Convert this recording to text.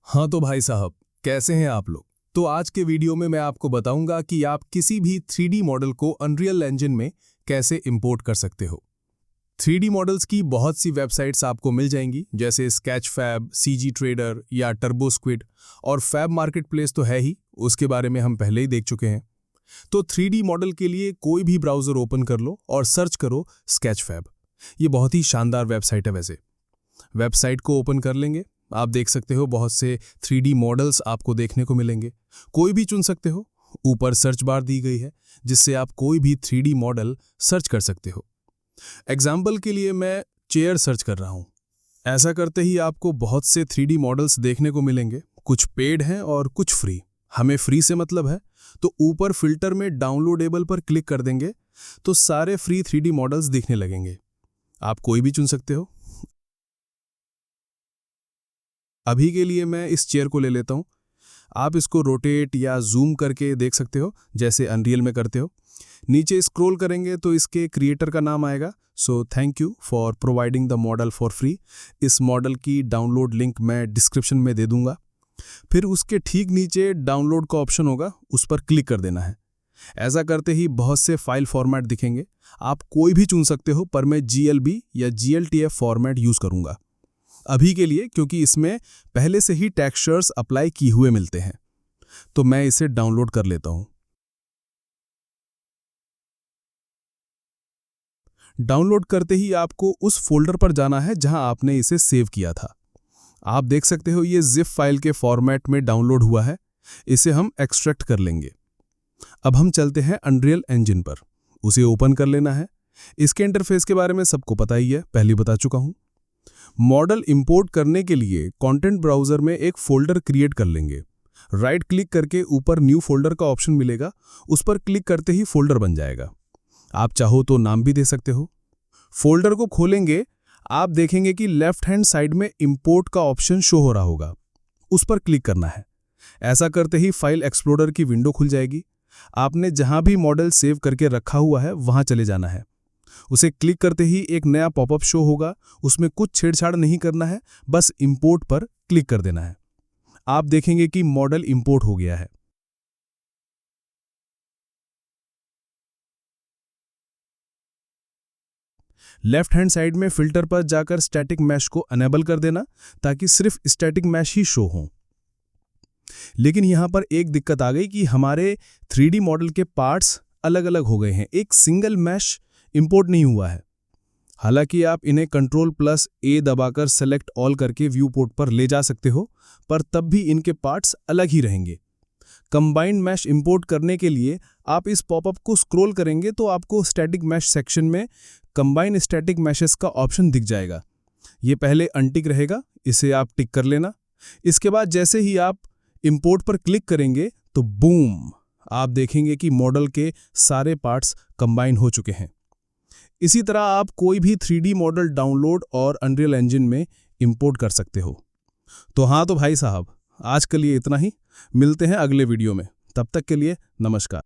हाँ तो भाई साहब, कैसे हैं आप लोग। तो आज के वीडियो में मैं आपको बताऊंगा कि आप किसी भी 3D मॉडल को अनरियल इंजन में कैसे इंपोर्ट कर सकते हो। 3D मॉडल्स की बहुत सी वेबसाइट्स आपको मिल जाएंगी, जैसे स्केचफैब, सीजी ट्रेडर या टर्बोस्क्विड। और फैब मार्केटप्लेस तो है ही, उसके बारे में हम पहले ही देख चुके हैं। तो 3D मॉडल के लिए कोई भी ब्राउज़र ओपन कर लो और सर्च करो स्केचफैब। ये बहुत ही शानदार वेबसाइट है। वैसे वेबसाइट को ओपन कर लेंगे, आप देख सकते हो बहुत से 3D मॉडल्स आपको देखने को मिलेंगे। कोई भी चुन सकते हो। ऊपर सर्च बार दी गई है, जिससे आप कोई भी 3D मॉडल सर्च कर सकते हो। एग्जाम्पल के लिए मैं चेयर सर्च कर रहा हूँ। ऐसा करते ही आपको बहुत से 3D मॉडल्स देखने को मिलेंगे। कुछ पेड हैं और कुछ फ्री। हमें फ्री से मतलब है, तो ऊपर फिल्टर में डाउनलोडेबल पर क्लिक कर देंगे तो सारे फ्री 3D मॉडल्स दिखने लगेंगे। आप कोई भी चुन सकते हो। अभी के लिए मैं इस चेयर को ले लेता हूं। आप इसको रोटेट या जूम करके देख सकते हो, जैसे अनरियल में करते हो। नीचे स्क्रॉल करेंगे तो इसके क्रिएटर का नाम आएगा। So thank you for providing the model for free. इस मॉडल की डाउनलोड लिंक मैं डिस्क्रिप्शन में दे दूंगा। फिर उसके ठीक नीचे डाउनलोड का ऑप्शन होगा, उस पर क्लिक कर देना है। ऐसा करते ही बहुत से फाइल फॉर्मेट दिखेंगे। आप कोई भी चुन सकते हो, पर मैं GLB या GLTF फॉर्मेट यूज करूंगा अभी के लिए, क्योंकि इसमें पहले से ही टेक्सचर्स अप्लाई किए हुए मिलते हैं। तो मैं इसे डाउनलोड कर लेता हूं। डाउनलोड करते ही आपको उस फोल्डर पर जाना है जहां आपने इसे सेव किया था। आप देख सकते हो ये जिप फाइल के फॉर्मेट में डाउनलोड हुआ है। इसे हम एक्सट्रैक्ट कर लेंगे। अब हम चलते हैं अनरियल इंजन पर। उसे ओपन कर लेना है। इसके इंटरफेस के बारे में सबको पता ही है, पहले बता चुका हूं। मॉडल इंपोर्ट करने के लिए कंटेंट ब्राउजर में एक फोल्डर क्रिएट कर लेंगे। राइट क्लिक करके ऊपर न्यू फोल्डर का ऑप्शन मिलेगा, उस पर क्लिक करते ही फोल्डर बन जाएगा। आप चाहो तो नाम भी दे सकते हो। फोल्डर को खोलेंगे, आप देखेंगे कि लेफ्ट हैंड साइड में इंपोर्ट का ऑप्शन शो हो रहा होगा, उस पर क्लिक करना है। ऐसा करते ही फाइल एक्सप्लोरर की विंडो खुल जाएगी। आपने जहां भी मॉडल सेव करके रखा हुआ है वहां चले जाना है। उसे क्लिक करते ही एक नया पॉपअप शो होगा। उसमें कुछ छेड़छाड़ नहीं करना है, बस इंपोर्ट पर क्लिक कर देना है। आप देखेंगे कि मॉडल इंपोर्ट हो गया है। लेफ्ट हैंड साइड में फिल्टर पर जाकर स्टैटिक मैश को अनेबल कर देना, ताकि सिर्फ स्टैटिक मैश ही शो हो। लेकिन यहां पर एक दिक्कत आ गई कि हमारे 3D मॉडल के पार्ट्स अलग अलग हो गए हैं। एक सिंगल मैश इंपोर्ट नहीं हुआ है। हालांकि आप इन्हें Ctrl+A दबाकर सेलेक्ट ऑल करके व्यू पोर्ट पर ले जा सकते हो, पर तब भी इनके पार्ट्स अलग ही रहेंगे। कंबाइंड मैश इंपोर्ट करने के लिए आप इस पॉपअप को स्क्रॉल करेंगे तो आपको स्टैटिक मैश सेक्शन में कंबाइन स्टैटिक मैशेस का ऑप्शन दिख जाएगा। ये पहले अनटिक रहेगा, इसे आप टिक कर लेना। इसके बाद जैसे ही आप इंपोर्ट पर क्लिक करेंगे तो बूम, आप देखेंगे कि मॉडल के सारे पार्ट्स कंबाइन हो चुके हैं। इसी तरह आप कोई भी 3D मॉडल डाउनलोड और अनरियल इंजन में इंपोर्ट कर सकते हो। तो भाई साहब, आज के लिए इतना ही। मिलते हैं अगले वीडियो में। तब तक के लिए नमस्कार।